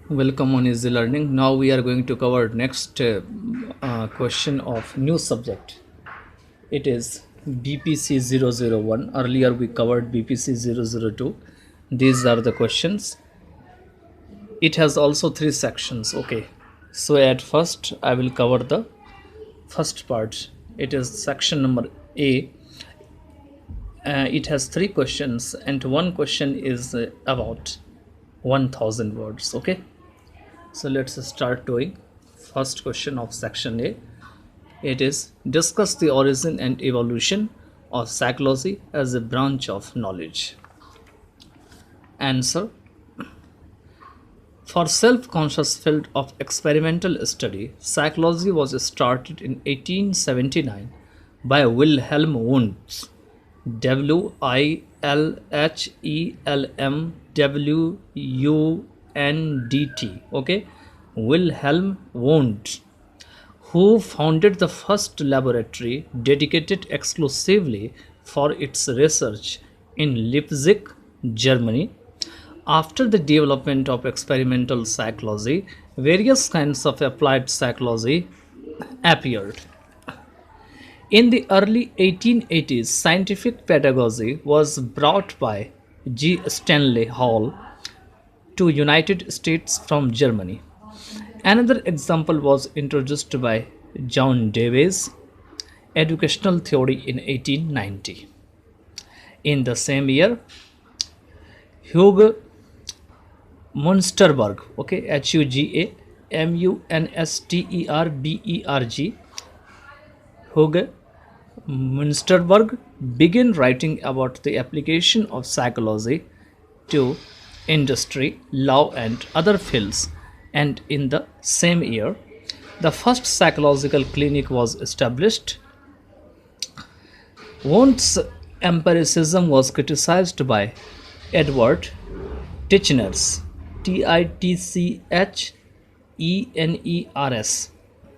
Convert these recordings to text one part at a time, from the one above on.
Welcome on Easy Learning. Now we are going to cover next question of new subject. It is BPC-001. Earlier we covered BPC-002. These are the questions. It has also three sections. Okay. So at first I will cover the first part. It is section number A. It has three questions and one question is about 1000 words. Okay. So let's start doing first question of section A. It is discuss the origin and evolution of psychology as a branch of knowledge. Answer: for self-conscious field of experimental study, psychology was started in 1879 by Wilhelm Wundt. Wilhelm Wundt. Okay, Wilhelm Wundt, who founded the first laboratory dedicated exclusively for its research in Leipzig, Germany. After the development of experimental psychology, various kinds of applied psychology appeared. In the early 1880s, scientific pedagogy was brought by G. Stanley Hall to United States from Germany. Another example was introduced by John Dewey's educational theory in 1890. In the same year, Hugh Munsterberg, okay, Hugh Hugh Munsterberg began writing about the application of psychology to industry, law, and other fields, and in the same year, the first psychological clinic was established. Wundt's empiricism was criticized by Edward Titchener's Titcheners.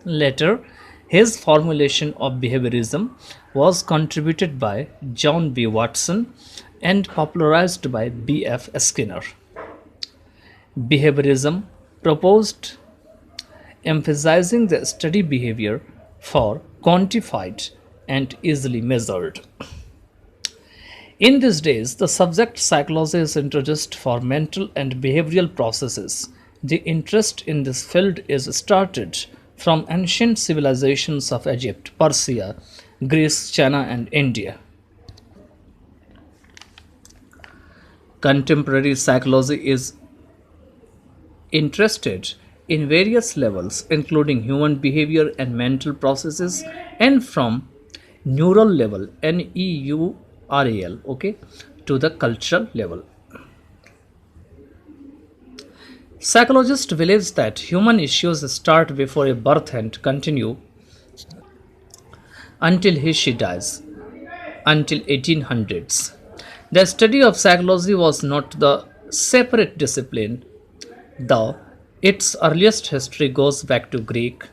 Later, his formulation of behaviorism was contributed by John B. Watson and popularized by B. F. Skinner. Behaviorism proposed emphasizing the study behavior for quantified and easily measured. In these days, the subject psychology is introduced for mental and behavioral processes. The interest in this field is started from ancient civilizations of Egypt, Persia, Greece, China, and India. Contemporary psychology is interested in various levels, including human behavior and mental processes, and from neural level, NEURAL, okay, to the cultural level. Psychologists believe that human issues start before a birth and continue until she dies, until 1800s. The study of psychology was not the separate discipline, though its earliest history goes back to Greek.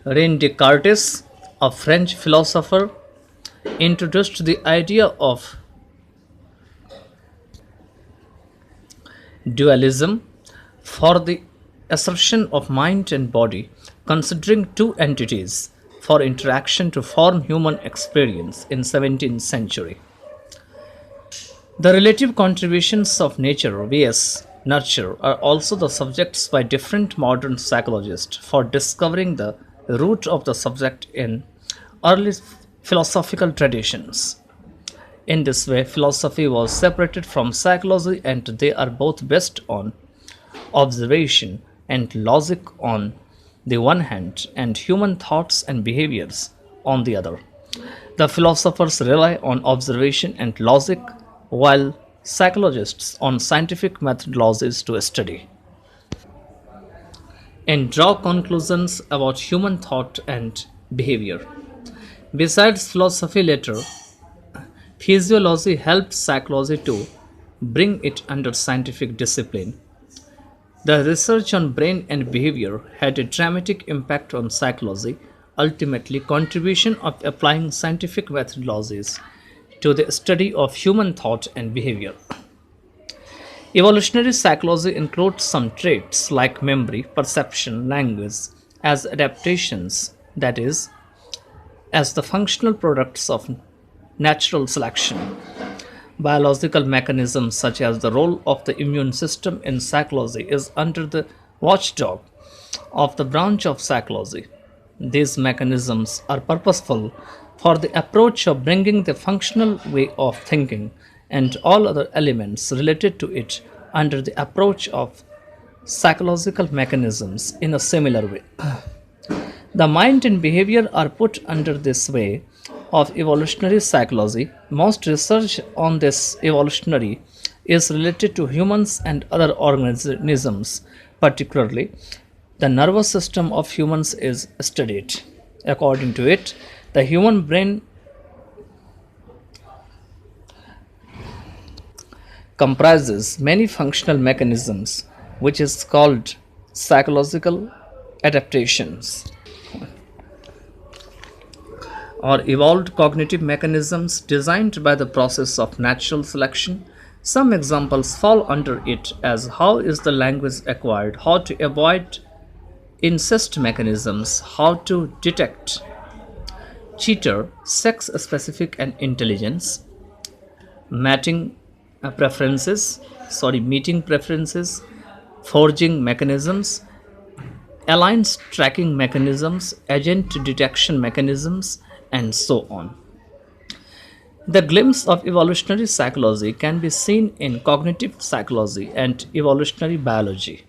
René Descartes, a French philosopher, introduced the idea of dualism for the assertion of mind and body, considering two entities for interaction to form human experience in 17th century. The relative contributions of nature vs. nurture are also the subjects by different modern psychologists for discovering the root of the subject in early philosophical traditions. In this way, philosophy was separated from psychology, and they are both based on observation and logic on the one hand, and human thoughts and behaviors on the other. The philosophers rely on observation and logic, while psychologists on scientific methodologies to study and draw conclusions about human thought and behavior. Besides philosophy, later physiology helped psychology to bring it under scientific discipline. The research on brain and behavior had a dramatic impact on psychology. Ultimately, contribution of applying scientific methodologies to the study of human thought and behavior. Evolutionary psychology includes some traits like memory, perception, language as adaptations, that is, as the functional products of natural selection. Biological mechanisms such as the role of the immune system in psychology is under the watchdog of the branch of psychology. These mechanisms are purposeful for the approach of bringing the functional way of thinking and all other elements related to it under the approach of psychological mechanisms in a similar way. The mind and behavior are put under this way of evolutionary psychology. Most research on this evolutionary is related to humans and other organisms, particularly the nervous system of humans is studied. According to it, the human brain comprises many functional mechanisms, which is called psychological adaptations or evolved cognitive mechanisms designed by the process of natural selection. Some examples fall under it as how is the language acquired, how to avoid incest mechanisms, how to detect cheater, sex specific and intelligence, mating meeting preferences, forging mechanisms, alliance tracking mechanisms, agent detection mechanisms, and so on. The glimpse of evolutionary psychology can be seen in cognitive psychology and evolutionary biology.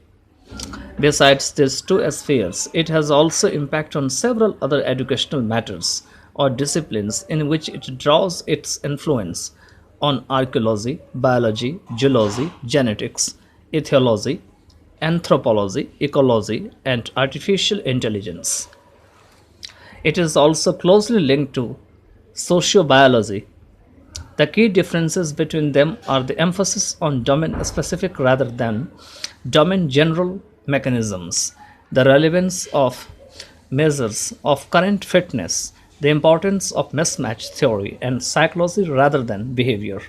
Besides these two spheres, it has also impact on several other educational matters or disciplines in which it draws its influence on archaeology, biology, geology, genetics, ethology, anthropology, ecology, and artificial intelligence. It is also closely linked to sociobiology. The key differences between them are the emphasis on domain specific rather than domain general mechanisms, the relevance of measures of current fitness, the importance of mismatch theory and psychology rather than behavior.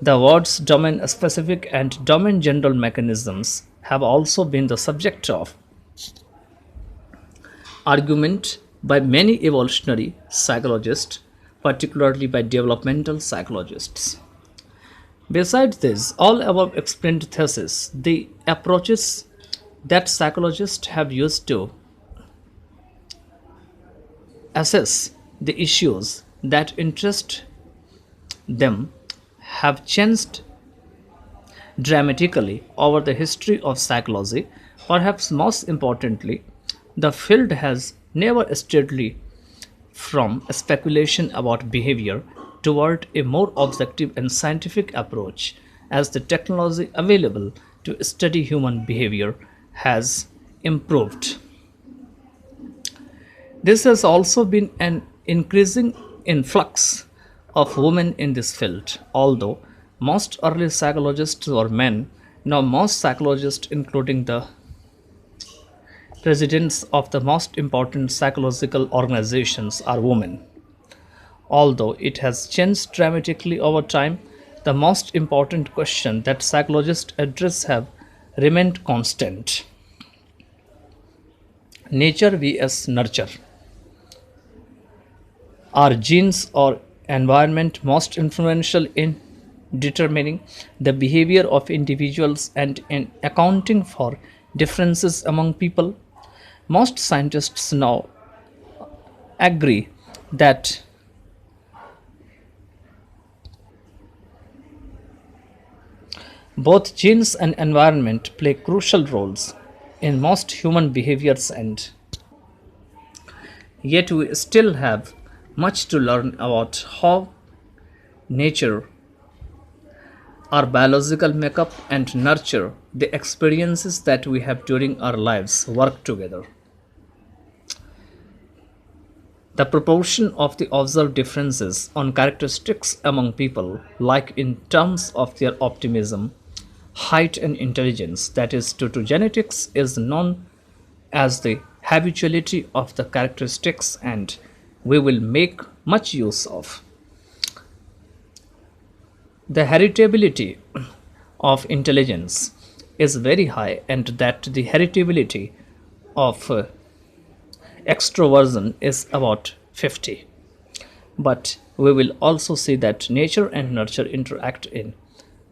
The words domain specific and domain general mechanisms have also been the subject of argument by many evolutionary psychologists, particularly by developmental psychologists. Besides this, all above explained theses, the approaches that psychologists have used to assess the issues that interest them have changed dramatically over the history of psychology. Perhaps most importantly, the field has never steadily from speculation about behavior toward a more objective and scientific approach as the technology available to study human behavior has improved. This has also been an increasing influx of women in this field. Although most early psychologists were men, now most psychologists, including the presidents of the most important psychological organizations, are women. Although it has changed dramatically over time, the most important question that psychologists address have remained constant. Nature vs nurture. Are genes or environment most influential in determining the behavior of individuals and in accounting for differences among people? Most scientists now agree that both genes and environment play crucial roles in most human behaviors, and yet we still have much to learn about how nature, our biological makeup, and nurture, the experiences that we have during our lives, work together. The proportion of the observed differences on characteristics among people, like in terms of their optimism, height, and intelligence, that is, to genetics, is known as the habituality of the characteristics, and we will make much use of. The heritability of intelligence is very high, and that the heritability of extroversion is about 50. But we will also see that nature and nurture interact in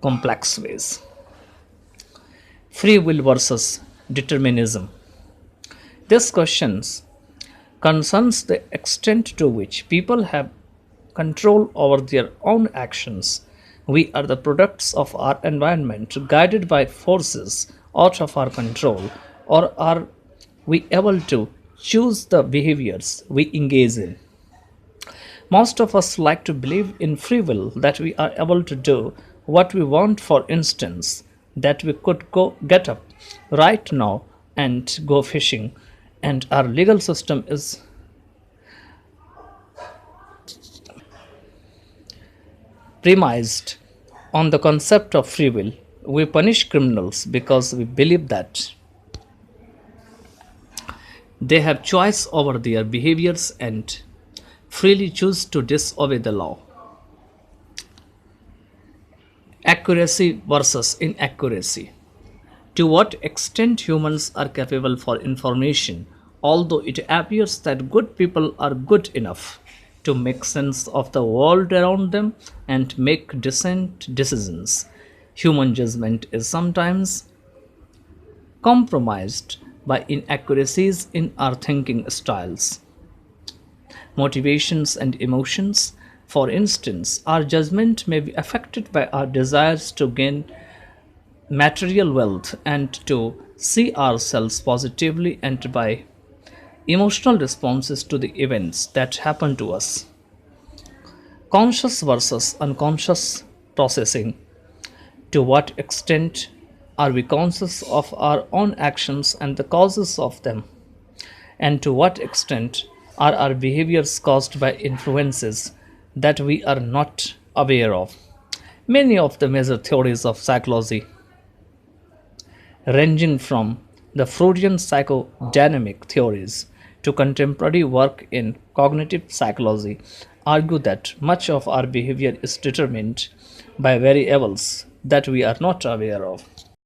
complex ways. Free will versus determinism. This question concerns the extent to which people have control over their own actions. We are the products of our environment, guided by forces out of our control, or are we able to choose the behaviors we engage in? Most of us like to believe in free will, that we are able to do what we want, for instance, that we could go get up right now and go fishing, and our legal system is premised on the concept of free will. We punish criminals because we believe that they have choice over their behaviors and freely choose to disobey the law. Accuracy versus inaccuracy. To what extent humans are capable for information, although it appears that good people are good enough to make sense of the world around them and make decent decisions, human judgment is sometimes compromised by inaccuracies in our thinking styles, motivations, and emotions. For instance, our judgment may be affected by our desires to gain material wealth and to see ourselves positively, and by emotional responses to the events that happen to us. Conscious versus unconscious processing. To what extent are we conscious of our own actions and the causes of them? And to what extent are our behaviors caused by influences that we are not aware of? Many of the major theories of psychology, ranging from the Freudian psychodynamic theories to contemporary work in cognitive psychology, argue that much of our behavior is determined by variables that we are not aware of.